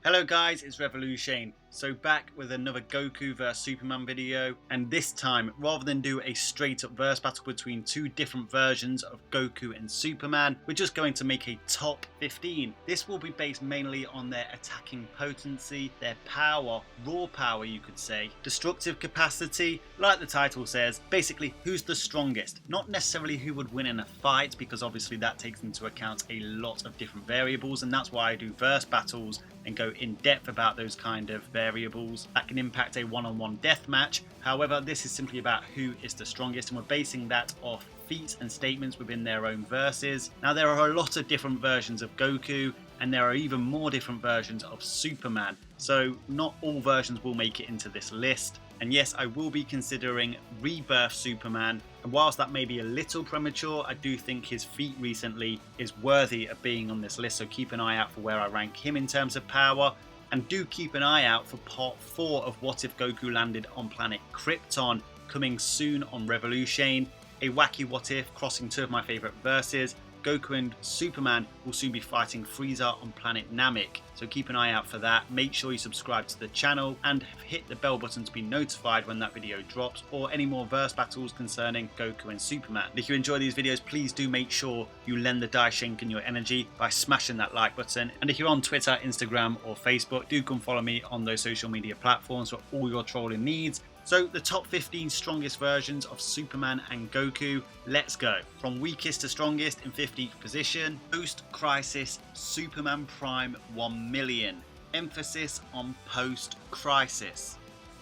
Hello guys, it's Revolution. So back with another Goku vs Superman video, and this time, rather than do a straight up verse battle between two different versions of Goku and Superman, we're just going to make a top 15. This will be based mainly on their attacking potency, their power, raw power you could say, destructive capacity, like the title says, basically who's the strongest. Not necessarily who would win in a fight, because obviously that takes into account a lot of different variables, and that's why I do verse battles and go in depth about those kind of variables that can impact a one-on-one death match. However, this is simply about who is the strongest, and we're basing that off feats and statements within their own verses. Now, there are a lot of different versions of Goku, and there are even more different versions of Superman, so not all versions will make it into this list. And yes, I will be considering Rebirth Superman, and whilst that may be a little premature, I do think his feat recently is worthy of being on this list, so keep an eye out for where I rank him in terms of power. And do keep an eye out for part 4 of What If Goku Landed on Planet Krypton, coming soon on Revolution. A wacky what if crossing two of my favourite verses. Goku and Superman will soon be fighting Frieza on planet Namek, so keep an eye out for that. Make sure you subscribe to the channel and hit the bell button to be notified when that video drops, or any more verse battles concerning Goku and Superman. If you enjoy these videos, please do make sure you lend the Daishinken your energy by smashing that like button. And if you're on Twitter, Instagram or Facebook, do come follow me on those social media platforms for all your trolling needs. So the top 15 strongest versions of Superman and Goku, let's go. From weakest to strongest in 15th position, post-crisis Superman Prime 1 million. Emphasis on post-crisis.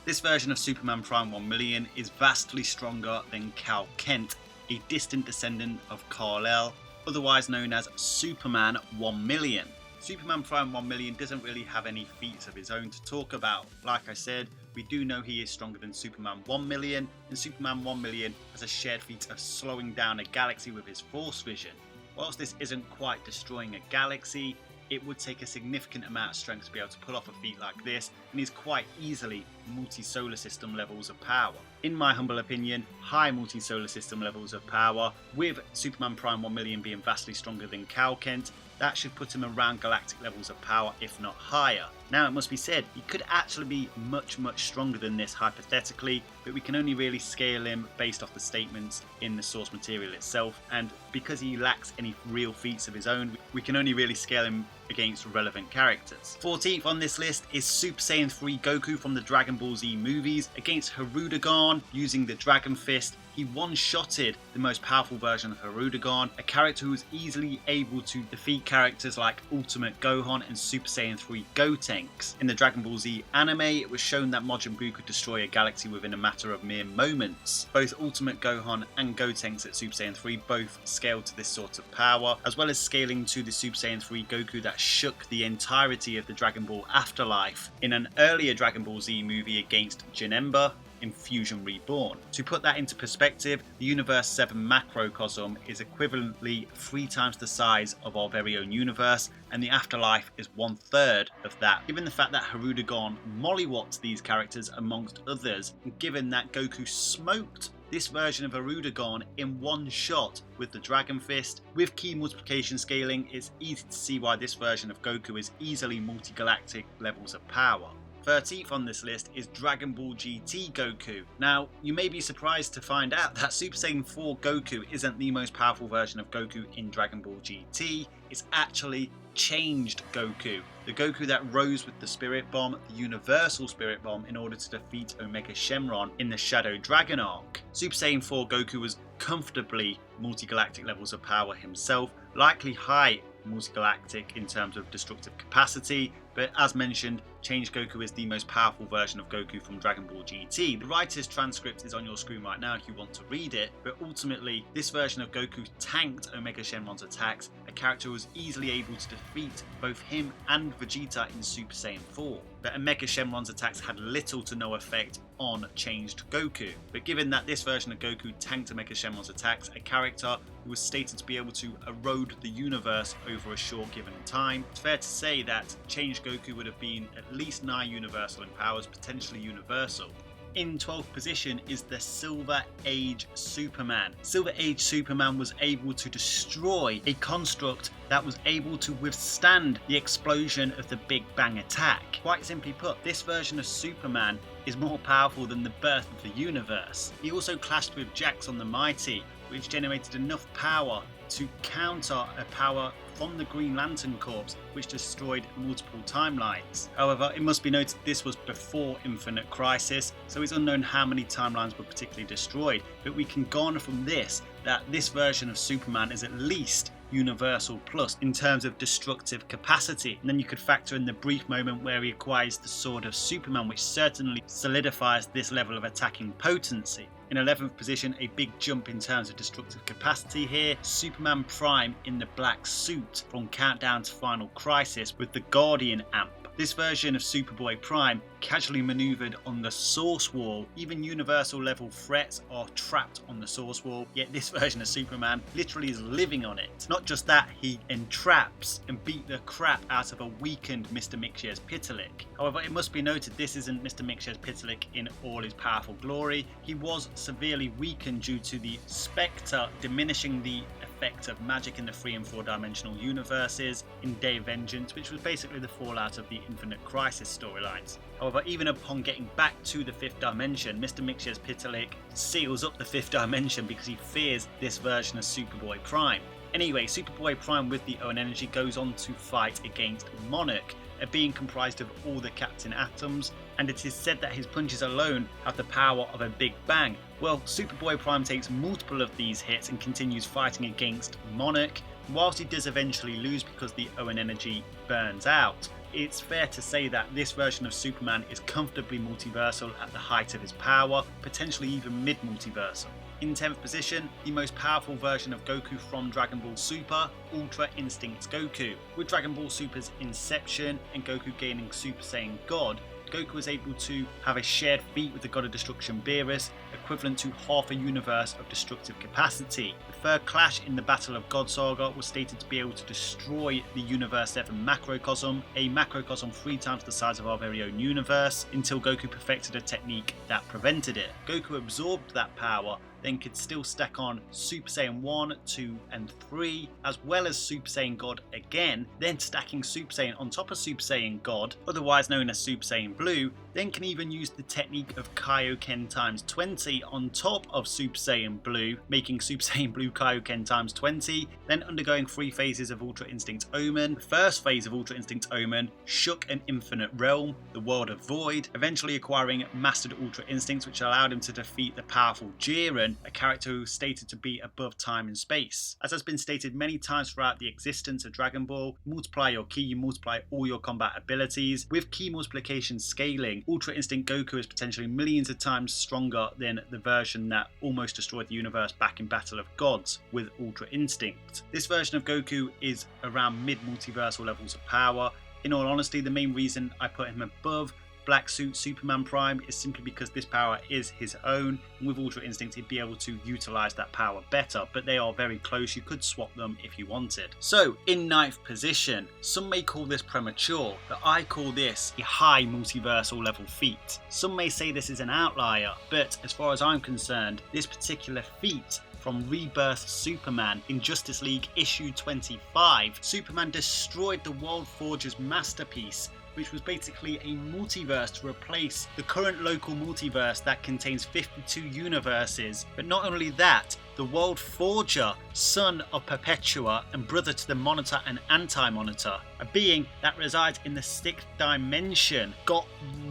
This version of Superman Prime 1 million is vastly stronger than Cal Kent, a distant descendant of Kal-El, otherwise known as Superman 1 million. Superman Prime 1 million doesn't really have any feats of his own to talk about. Like I said, we do know he is stronger than Superman 1 million, and Superman 1 million has a shared feat of slowing down a galaxy with his force vision. Whilst this isn't quite destroying a galaxy, it would take a significant amount of strength to be able to pull off a feat like this, and is quite easily multi-solar system levels of power. In my humble opinion, high multi-solar system levels of power, with Superman Prime 1 million being vastly stronger than Cal Kent, that should put him around galactic levels of power, if not higher. Now, it must be said, he could actually be much stronger than this hypothetically, but we can only really scale him based off the statements in the source material itself, and because he lacks any real feats of his own, we can only really scale him against relevant characters. 14th on this list is Super Saiyan 3 Goku from the Dragon Ball Z movies against Hirudegarn using the Dragon Fist. He one-shotted the most powerful version of Hirudegarn, a character who was easily able to defeat characters like Ultimate Gohan and Super Saiyan 3 Gotenks. In the Dragon Ball Z anime, it was shown that Majin Buu could destroy a galaxy within a matter of mere moments. Both Ultimate Gohan and Gotenks at Super Saiyan 3 both scaled to this sort of power, as well as scaling to the Super Saiyan 3 Goku that shook the entirety of the Dragon Ball afterlife in an earlier Dragon Ball Z movie against Janemba in Fusion Reborn. To put that into perspective, the Universe 7 macrocosm is equivalently 3 times the size of our very own universe, and the afterlife is 1/3 of that. Given the fact that Hirudegarn mollywopped these characters amongst others, and given that Goku smoked this version of Hirudegarn in one shot with the Dragon Fist, with key multiplication scaling, it's easy to see why this version of Goku is easily multi-galactic levels of power. 13th on this list is Dragon Ball GT Goku. Now, you may be surprised to find out that Super Saiyan 4 Goku isn't the most powerful version of Goku in Dragon Ball GT, it's actually changed Goku. The Goku that rose with the Spirit Bomb, the Universal Spirit Bomb, in order to defeat Omega Shenron in the Shadow Dragon arc. Super Saiyan 4 Goku was comfortably multi-galactic levels of power himself, likely high multi-galactic in terms of destructive capacity, but as mentioned, Changed Goku is the most powerful version of Goku from Dragon Ball GT. The writer's transcript is on your screen right now if you want to read it, but ultimately this version of Goku tanked Omega Shenron's attacks, a character who was easily able to defeat both him and Vegeta in Super Saiyan 4. But Omega Shenron's attacks had little to no effect on Changed Goku. But given that this version of Goku tanked Omega Shenron's attacks, a character who was stated to be able to erode the universe over a short given time, it's fair to say that Changed Goku would have been at least nigh universal in powers, potentially universal. In 12th position is the Silver Age Superman. Silver Age Superman was able to destroy a construct that was able to withstand the explosion of the Big Bang attack. Quite simply put, this version of Superman is more powerful than the birth of the universe. He also clashed with Jackson the Mighty, which generated enough power to counter a power from the Green Lantern Corps, which destroyed multiple timelines. However, it must be noted this was before Infinite Crisis, so it's unknown how many timelines were particularly destroyed, but we can garner from this that this version of Superman is at least Universal Plus in terms of destructive capacity. And then you could factor in the brief moment where he acquires the Sword of Superman, which certainly solidifies this level of attacking potency. In 11th position, a big jump in terms of destructive capacity here, Superman Prime in the black suit from Countdown to Final Crisis with the Guardian amp. This version of Superboy Prime casually maneuvered on the source wall. Even universal level threats are trapped on the source wall, yet this version of Superman literally is living on it. Not just that, he entraps and beat the crap out of a weakened Mr. Mixier's Pitalik. However, it must be noted this isn't Mr. Mixier's Pitalik in all his powerful glory. He was severely weakened due to the Spectre diminishing the effect of magic in the 3 and 4 dimensional universes in Day of Vengeance, which was basically the fallout of the Infinite Crisis storylines. However, even upon getting back to the 5th dimension, Mr. Mixier's Pitalik seals up the 5th dimension because he fears this version of Superboy Prime. Anyway, Superboy Prime with the own energy goes on to fight against Monarch, a being comprised of all the Captain Atoms, and it is said that his punches alone have the power of a Big Bang. Well, Superboy Prime takes multiple of these hits and continues fighting against Monarch. Whilst he does eventually lose because the Owen energy burns out, it's fair to say that this version of Superman is comfortably multiversal at the height of his power, potentially even mid-multiversal. In 10th position, the most powerful version of Goku from Dragon Ball Super, Ultra Instinct Goku. With Dragon Ball Super's inception and Goku gaining Super Saiyan God, Goku was able to have a shared feat with the God of Destruction Beerus, equivalent to half a universe of destructive capacity. The third clash in the Battle of God Saga was stated to be able to destroy the Universe 7 macrocosm, a macrocosm 3 times the size of our very own universe, until Goku perfected a technique that prevented it. Goku absorbed that power, then could still stack on Super Saiyan 1, 2 and 3, as well as Super Saiyan God again, then stacking Super Saiyan on top of Super Saiyan God, otherwise known as Super Saiyan Blue, then can even use the technique of Kaioken times 20 on top of Super Saiyan Blue, making Super Saiyan Blue Kaioken times 20, then undergoing 3 phases of Ultra Instinct Omen. The first phase of Ultra Instinct Omen shook an infinite realm, the world of Void, eventually acquiring Mastered Ultra Instincts, which allowed him to defeat the powerful Jiren, a character who is stated to be above time and space. As has been stated many times throughout the existence of Dragon Ball, multiply your ki, you multiply all your combat abilities. With ki multiplication scaling, Ultra Instinct Goku is potentially millions of times stronger than the version that almost destroyed the universe back in Battle of Gods with Ultra Instinct. This version of Goku is around mid-multiversal levels of power. In all honesty, the main reason I put him above Black Suit Superman Prime is simply because this power is his own, and with Ultra Instinct he'd be able to utilise that power better, but they are very close, you could swap them if you wanted. So, in 9th position, some may call this premature, but I call this a high multiversal level feat. Some may say this is an outlier, but as far as I'm concerned, this particular feat from Rebirth Superman in Justice League issue 25, Superman destroyed the World Forger's masterpiece, which was basically a multiverse to replace the current local multiverse that contains 52 universes. But not only that, the World Forger, son of Perpetua and brother to the Monitor and Anti-Monitor, a being that resides in the 6th dimension, got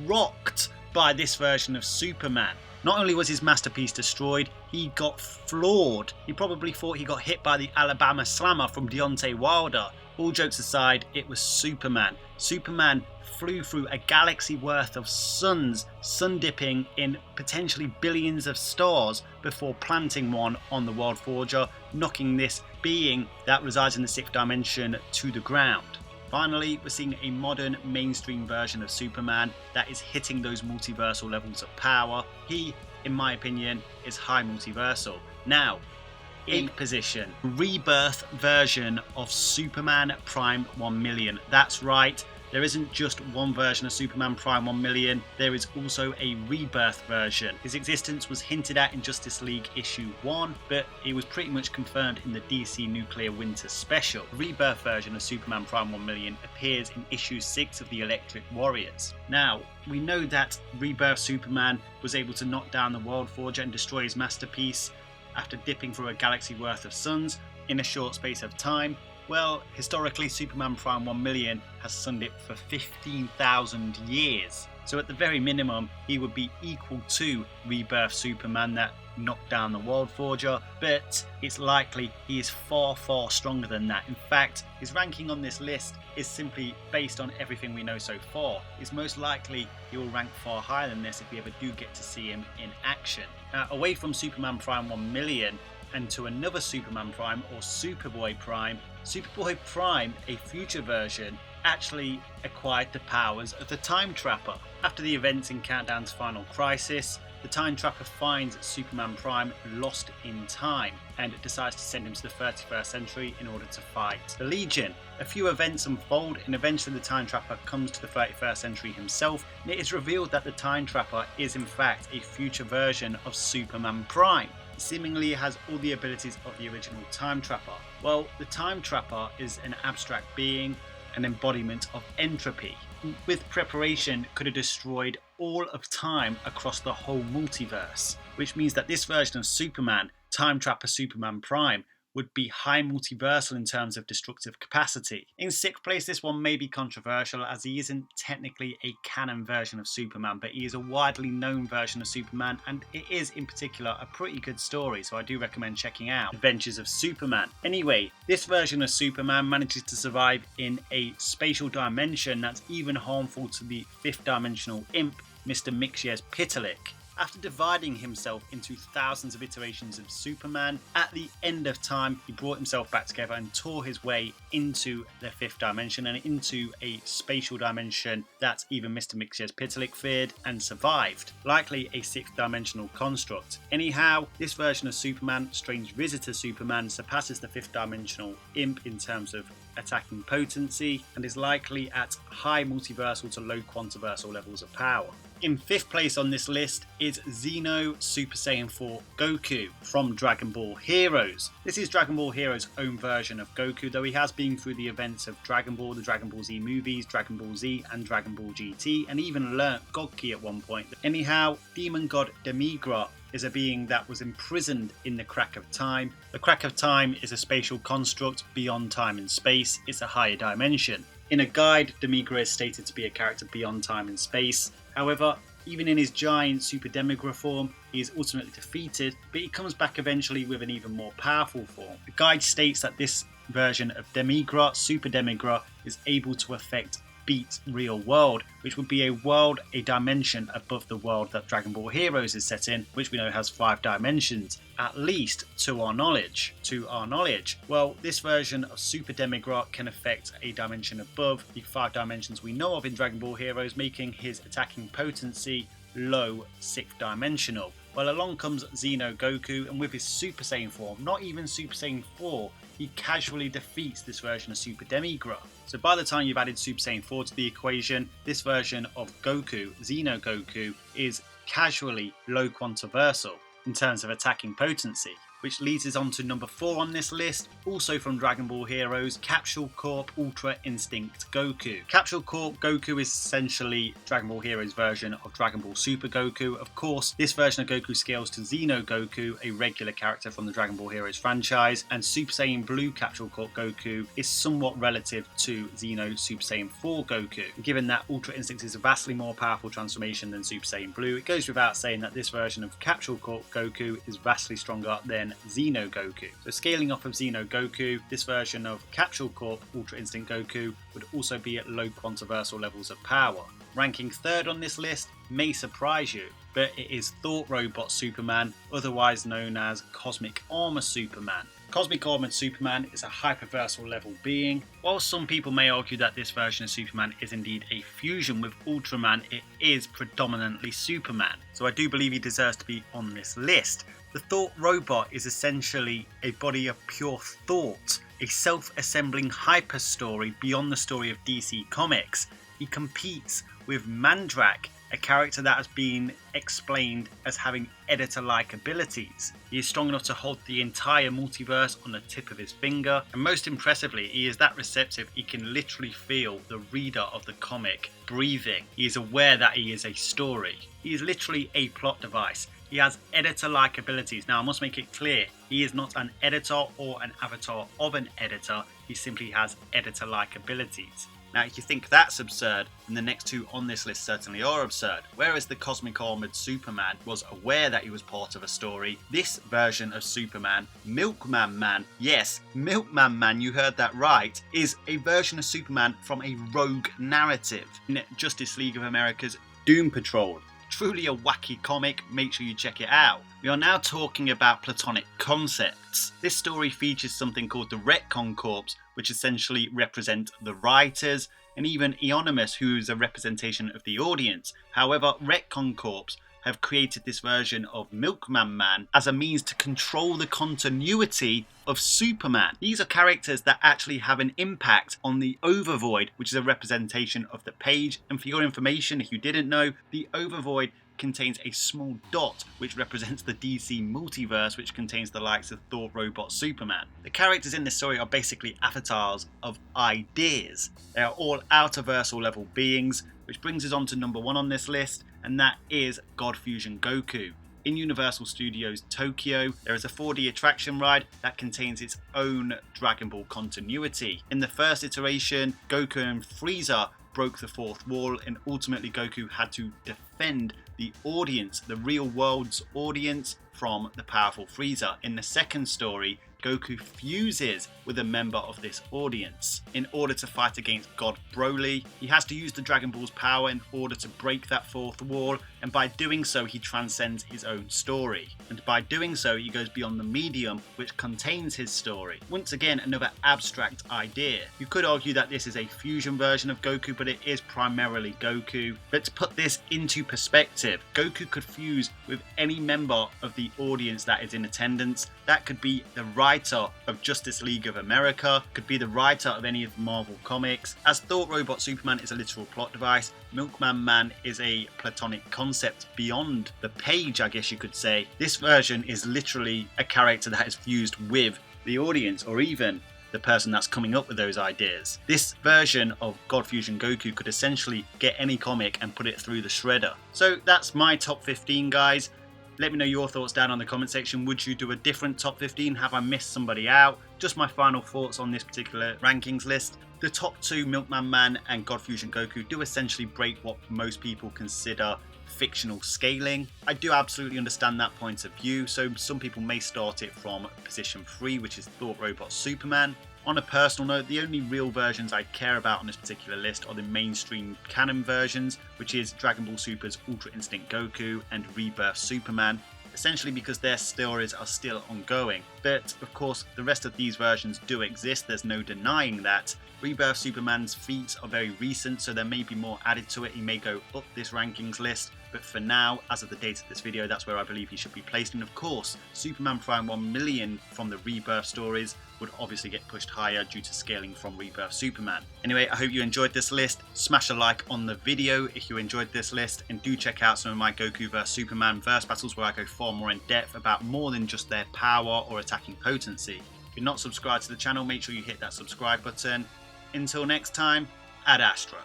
rocked by this version of Superman. Not only was his masterpiece destroyed, he got floored. He probably thought he got hit by the Alabama Slammer from Deontay Wilder. All jokes aside, it was Superman. Superman flew through a galaxy worth of suns, sun dipping in potentially billions of stars before planting one on the World Forger, knocking this being that resides in the 6th dimension to the ground. Finally, we're seeing a modern mainstream version of Superman that is hitting those multiversal levels of power. He, in my opinion, is high multiversal. Now, 8th position, Rebirth version of Superman Prime 1 million. That's right, there isn't just one version of Superman Prime 1 million, there is also a Rebirth version. His existence was hinted at in Justice League issue 1, but it was pretty much confirmed in the DC Nuclear Winter special. The Rebirth version of Superman Prime 1 million appears in issue 6 of the Electric Warriors. Now, we know that Rebirth Superman was able to knock down the World Forger and destroy his masterpiece after dipping through a galaxy worth of suns in a short space of time. Well, historically, Superman Prime 1 million has sunned it for 15,000 years. So at the very minimum, he would be equal to Rebirth Superman that knocked down the World Forger, but it's likely he is far, far stronger than that. In fact, his ranking on this list is simply based on everything we know so far. It's most likely he will rank far higher than this if we ever do get to see him in action. Now, away from Superman Prime 1 million, and to another Superman Prime or Superboy Prime. Superboy Prime, a future version, actually acquired the powers of the Time Trapper. After the events in Countdown to Final Crisis, the Time Trapper finds Superman Prime lost in time and decides to send him to the 31st century in order to fight the Legion. A few events unfold and eventually the Time Trapper comes to the 31st century himself, and it is revealed that the Time Trapper is in fact a future version of Superman Prime. Seemingly has all the abilities of the original Time Trapper. Well, the Time Trapper is an abstract being, an embodiment of entropy. With preparation, could have destroyed all of time across the whole multiverse, which means that this version of Superman, Time Trapper Superman Prime, would be high multiversal in terms of destructive capacity. In sixth place, this one may be controversial as he isn't technically a canon version of Superman, but he is a widely known version of Superman, and it is in particular a pretty good story, so I do recommend checking out Adventures of Superman. Anyway, this version of Superman manages to survive in a spatial dimension that's even harmful to the fifth dimensional imp, Mr. Mxyzptlk. After dividing himself into thousands of iterations of Superman, at the end of time, he brought himself back together and tore his way into the fifth dimension and into a spatial dimension that even Mr. Mxyzptlk feared and survived, likely a sixth dimensional construct. Anyhow, this version of Superman, Strange Visitor Superman, surpasses the fifth dimensional imp in terms of attacking potency and is likely at high multiversal to low quantiversal levels of power. In fifth place on this list is Xeno Super Saiyan 4 Goku from Dragon Ball Heroes. This is Dragon Ball Heroes' own version of Goku, though he has been through the events of Dragon Ball, the Dragon Ball Z movies, Dragon Ball Z and Dragon Ball GT, and even learnt God Ki at one point. Anyhow, Demon God Demigra is a being that was imprisoned in the Crack of Time. The Crack of Time is a spatial construct beyond time and space. It's a higher dimension. In a guide, Demigra is stated to be a character beyond time and space. However, even in his giant Super Demigra form, he is ultimately defeated, but he comes back eventually with an even more powerful form. The guide states that this version of Demigra, Super Demigra, is able to affect beat real world, which would be a world, a dimension above the world that Dragon Ball Heroes is set in, which we know has 5 dimensions, at least to our knowledge. Well, this version of Super Demigra can affect a dimension above the 5 dimensions we know of in Dragon Ball Heroes, making his attacking potency low 6th dimensional. Well, along comes Xeno Goku, and with his Super Saiyan form, not even Super Saiyan 4, he casually defeats this version of Super Demigra. So by the time you've added Super Saiyan 4 to the equation, this version of Goku, Xeno Goku, is casually low quantiversal in terms of attacking potency. Which leads us on to number 4 on this list, also from Dragon Ball Heroes, CAPSULE Corp Ultra Instinct Goku. CAPSULE Corp Goku is essentially Dragon Ball Heroes' version of Dragon Ball Super Goku. Of course, this version of Goku scales to Xeno Goku, a regular character from the Dragon Ball Heroes franchise, and Super Saiyan Blue CAPSULE Corp Goku is somewhat relative to Xeno Super Saiyan 4 Goku. Given that Ultra Instinct is a vastly more powerful transformation than Super Saiyan Blue, it goes without saying that this version of CAPSULE Corp Goku is vastly stronger than Xeno Goku. So scaling off of Xeno Goku, this version of CAPSULE Corp Ultra Instinct Goku would also be at low quantiversal levels of power. Ranking third on this list may surprise you, but it is Thought Robot Superman, otherwise known as Cosmic Armor Superman. Cosmic Armored Superman is a hyperversal level being. While some people may argue that this version of Superman is indeed a fusion with Ultraman, it is predominantly Superman. So I do believe he deserves to be on this list. The Thought robot is essentially a body of pure thought, a self-assembling hyper story beyond the story of DC Comics. He competes with Mandrak, a character that has been explained as having editor-like abilities. He is strong enough to hold the entire multiverse on the tip of his finger, and most impressively, he is that receptive he can literally feel the reader of the comic breathing. He is aware that he is a story. He is literally a plot device. He has editor-like abilities. Now I must make it clear, he is not an editor or an avatar of an editor, he simply has editor-like abilities. Now if you think that's absurd, then the next two on this list certainly are absurd. Whereas the Cosmic Armoured Superman was aware that he was part of a story, this version of Superman, Milkman Man, yes, Milkman Man, you heard that right, is a version of Superman from a rogue narrative in Justice League of America's Doom Patrol. Truly a wacky comic, make sure you check it out. We are now talking about platonic concepts. This story features something called the Retcon Corps, which essentially represent the writers, and even Eonimus, who is a representation of the audience. However, Retcon Corps have created this version of Milkman Man as a means to control the continuity of Superman. These are characters that actually have an impact on the Overvoid, which is a representation of the page. And for your information, if you didn't know, the Overvoid contains a small dot which represents the DC multiverse, which contains the likes of Thought Robot Superman. The characters in this story are basically avatars of ideas. They are all outerversal level beings, which brings us on to number one on this list, and that is God Fusion Goku. In Universal Studios Tokyo, there is a 4D attraction ride that contains its own Dragon Ball continuity. In the first iteration, Goku and Frieza broke the fourth wall, and ultimately Goku had to defend the audience, the real world's audience, from the powerful Frieza. In the second story, Goku fuses with a member of this audience. In order to fight against God Broly, he has to use the Dragon Ball's power in order to break that fourth wall, and by doing so he transcends his own story. And by doing so he goes beyond the medium which contains his story. Once again, another abstract idea. You could argue that this is a fusion version of Goku, but it is primarily Goku. But to put this into perspective, Goku could fuse with any member of the audience that is in attendance. That could be the writer of Justice League of America, could be the writer of any of the Marvel comics. As Thought Robot Superman is a literal plot device, Milkman Man is a platonic concept beyond the page, I guess you could say. This version is literally a character that is fused with the audience, or even the person that's coming up with those ideas. This version of God Fusion Goku could essentially get any comic and put it through the shredder. So that's my top 15, guys. Let me know your thoughts down on the comment section. Would you do a different top 15? Have I missed somebody out? Just my final thoughts on this particular rankings list. The top two, Milkman Man and God Fusion Goku, do essentially break what most people consider fictional scaling. I do absolutely understand that point of view, so some people may start it from position 3, which is Thought Robot Superman. On a personal note, the only real versions I care about on this particular list are the mainstream canon versions, which is Dragon Ball Super's Ultra Instinct Goku and Rebirth Superman, essentially because their stories are still ongoing. But of course, the rest of these versions do exist, there's no denying that. Rebirth Superman's feats are very recent, so there may be more added to it. He may go up this rankings list, but for now, as of the date of this video, that's where I believe he should be placed. And of course, Superman Prime 1 million from the Rebirth stories would obviously get pushed higher due to scaling from Rebirth Superman. Anyway, I hope you enjoyed this list. Smash a like on the video if you enjoyed this list, and do check out some of my Goku vs Superman verse battles where I go far more in depth about more than just their power or attacking potency. If you're not subscribed to the channel, make sure you hit that subscribe button. Until next time, Ad Astra.